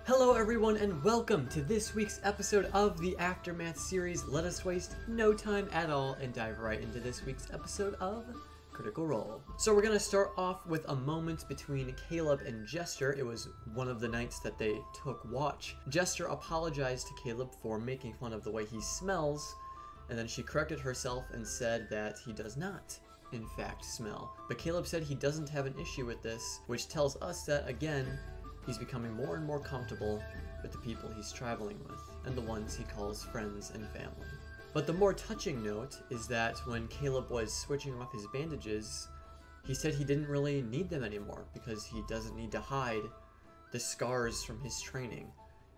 Hello everyone and welcome to this week's episode of the Aftermath series. Let us waste no time at all and dive right into this week's episode of Critical Role. So we're going to start off with a moment between Caleb and Jester. It was one of the nights that they took watch. Jester apologized to Caleb for making fun of the way he smells, and then she corrected herself and said that he does not in fact smell. But Caleb said he doesn't have an issue with this, which tells us that again, he's becoming more and more comfortable with the people he's traveling with, and the ones he calls friends and family. But the more touching note is that when Caleb was switching off his bandages, he said he didn't really need them anymore because he doesn't need to hide the scars from his training,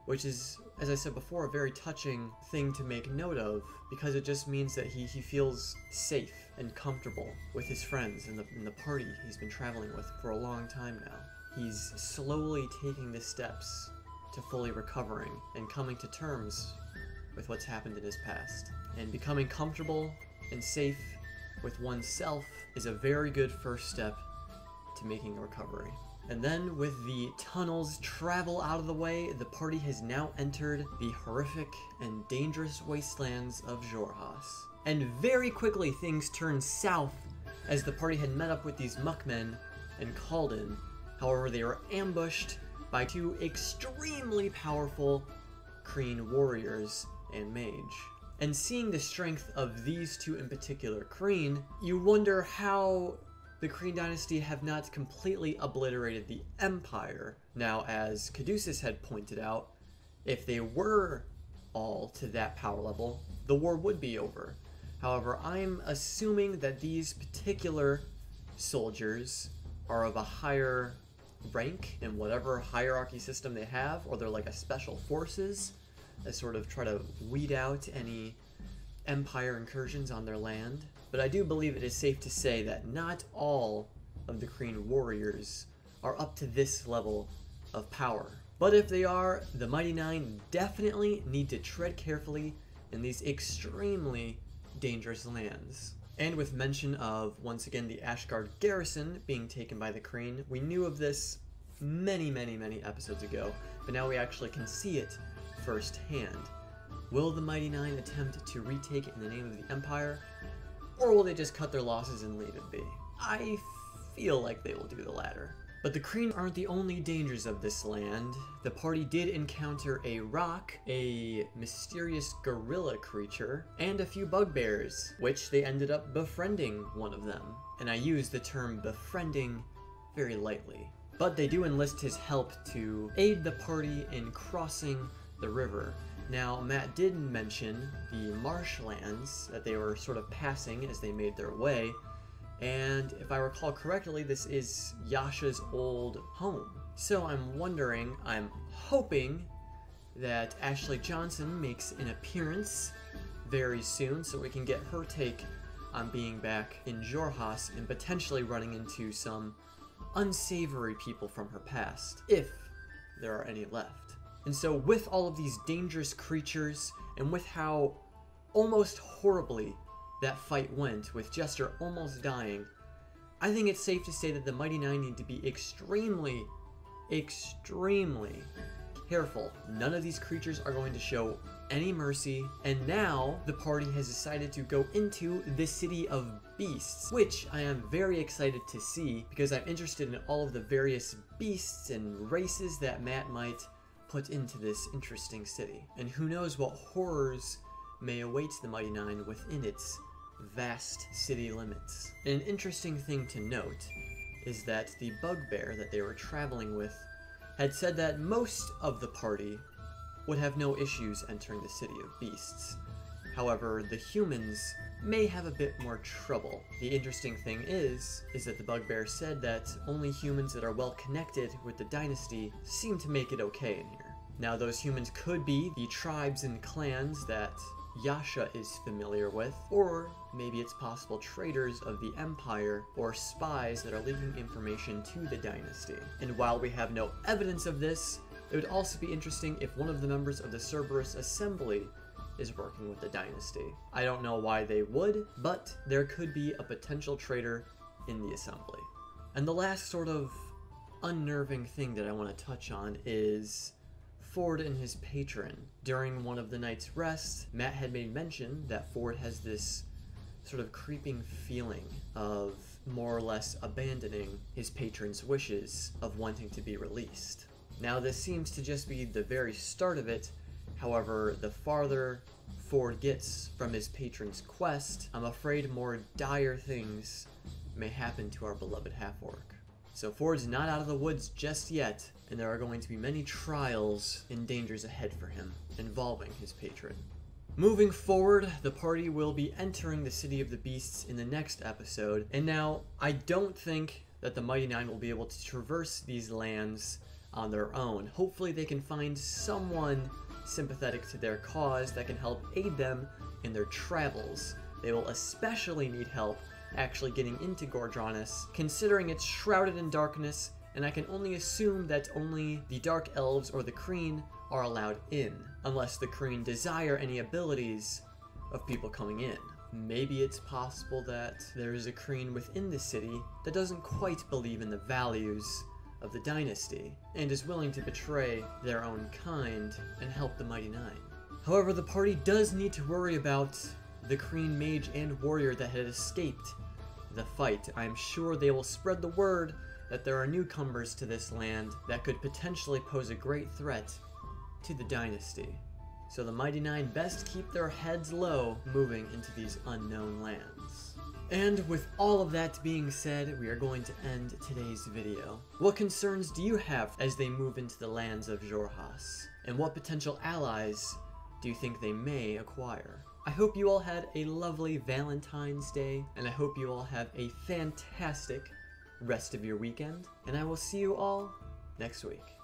which is, as I said before, a very touching thing to make note of, because it just means that he feels safe and comfortable with his friends and the party he's been traveling with for a long time now. He's slowly taking the steps to fully recovering and coming to terms with what's happened in his past. And becoming comfortable and safe with oneself is a very good first step to making a recovery. And then with the tunnel's travel out of the way, the party has now entered the horrific and dangerous wastelands of Xhorhas. And very quickly things turned south as the party had met up with these muckmen and called in. However, they were ambushed by two extremely powerful Kryn warriors and mage. And seeing the strength of these two in particular Kryn, you wonder how the Kryn dynasty have not completely obliterated the Empire. Now, as Caduceus had pointed out, if they were all to that power level, the war would be over. However, I'm assuming that these particular soldiers are of a higher rank in whatever hierarchy system they have, or they're like a special forces that sort of try to weed out any Empire incursions on their land. But I do believe it is safe to say that not all of the Kryn warriors are up to this level of power. But if they are, the Mighty Nine definitely need to tread carefully in these extremely dangerous lands. And with mention of, once again, the Ashgard garrison being taken by the Kryn, we knew of this many episodes ago, but now we actually can see it firsthand. Will the Mighty Nine attempt to retake it in the name of the Empire, or will they just cut their losses and leave it be? I feel like they will do the latter. But the Kryn aren't the only dangers of this land. The party did encounter a rock, a mysterious gorilla creature, and a few bugbears, which they ended up befriending one of them. And I use the term befriending very lightly. But they do enlist his help to aid the party in crossing the river. Now, Matt did mention the marshlands that they were sort of passing as they made their way, and if I recall correctly, this is Yasha's old home. So I'm wondering, I'm hoping that Ashley Johnson makes an appearance very soon so we can get her take on being back in Xhorhas and potentially running into some unsavory people from her past, if there are any left. And so with all of these dangerous creatures, and with how almost horribly that fight went, with Jester almost dying, I think it's safe to say that the Mighty Nine need to be extremely careful. None of these creatures are going to show any mercy, and now the party has decided to go into the City of Beasts, which I am very excited to see, because I'm interested in all of the various beasts and races that Matt might put into this interesting city. And who knows what horrors may await the Mighty Nine within its vast city limits. And an interesting thing to note is that the bugbear that they were traveling with had said that most of the party would have no issues entering the City of Beasts. However, the humans may have a bit more trouble. The interesting thing is that the bugbear said that only humans that are well connected with the dynasty seem to make it okay in here. Now, those humans could be the tribes and clans that Yasha is familiar with, or maybe it's possible traitors of the Empire or spies that are leaking information to the dynasty. And while we have no evidence of this, it would also be interesting if one of the members of the Cerberus Assembly is working with the dynasty. I don't know why they would, but there could be a potential traitor in the assembly. And the last sort of unnerving thing that I want to touch on is Ford and his patron. During one of the night's rest, Matt had made mention that Ford has this sort of creeping feeling of more or less abandoning his patron's wishes of wanting to be released. Now, this seems to just be the very start of it. However, the farther Ford gets from his patron's quest, I'm afraid more dire things may happen to our beloved half-orc. So Ford's not out of the woods just yet, and there are going to be many trials and dangers ahead for him involving his patron. Moving forward, the party will be entering the City of the Beasts in the next episode, and now I don't think that the Mighty Nine will be able to traverse these lands on their own. Hopefully they can find someone sympathetic to their cause that can help aid them in their travels. They will especially need help actually getting into Gordranus, considering it's shrouded in darkness, and I can only assume that only the Dark Elves or the Kreen are allowed in, unless the Kreen desire any abilities of people coming in. Maybe it's possible that there is a Kreen within the city that doesn't quite believe in the values of the dynasty, and is willing to betray their own kind and help the Mighty Nine. However, the party does need to worry about the Kreen mage and warrior that had escaped the fight. I'm sure they will spread the word that there are newcomers to this land that could potentially pose a great threat to the dynasty. So the Mighty Nine best keep their heads low moving into these unknown lands. And with all of that being said, we are going to end today's video. What concerns do you have as they move into the lands of Xhorhas? And what potential allies do you think they may acquire? I hope you all had a lovely Valentine's Day, and I hope you all have a fantastic rest of your weekend, and I will see you all next week.